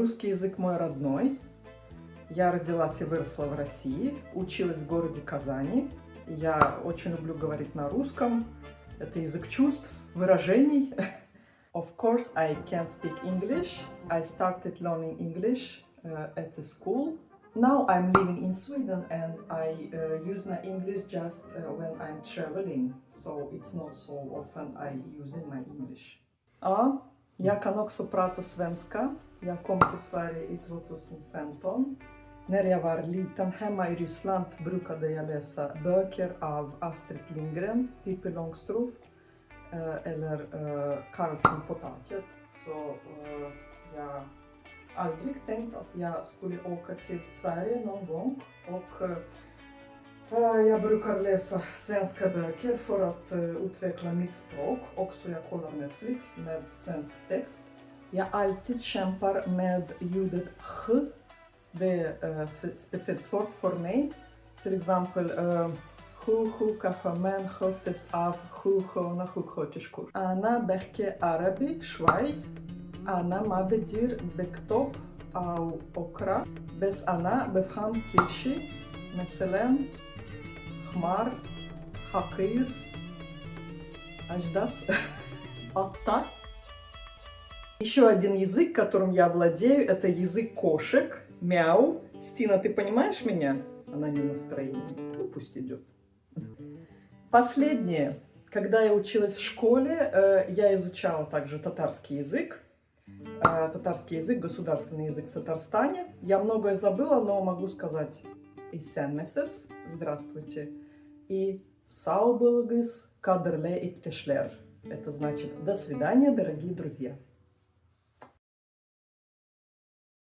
Русский язык мой родной. Я родилась и выросла в России, училась в городе Казани. Я очень люблю говорить на русском. Это язык чувств, выражений. Of course, I can speak English. I started learning English at the school. Now I'm living in Sweden and I use my English just when I'm traveling. So it's not so often I using my English. Jag kan också prata svenska. Jag kom till Sverige i 2015. När jag var liten hemma i Ryssland brukade jag läsa böcker av Astrid Lindgren, Pippi Långstrump eller Karlsson på taket. Så jag aldrig tänkt att jag skulle åka till Sverige någon gång. Och jag brukar läsa svenska böcker för att utveckla mitt språk. Också jag kollar Netflix med svensk text. Jag alltid kämpar med ljudet H. Det är speciellt svårt för mig. Till exempel kafamän sköttes av sköna sjuksköterskor. Ana behke arabi shway. Ana ma bedir bektop au okra. Bes ana befham kishi. Meselen хмар, хакир, аждат, атта. Еще один язык, которым я владею, это язык кошек. Мяу. Стина, ты понимаешь меня? Она не в настроении. Ну, пусть идет. Последнее. Когда я училась в школе, я изучала также татарский язык. Татарский язык, государственный язык в Татарстане. Я многое забыла, но могу сказать «Исенмесес», здравствуйте, и «Саубылгыс кадрле иптешлер». Это значит «До свидания, дорогие друзья».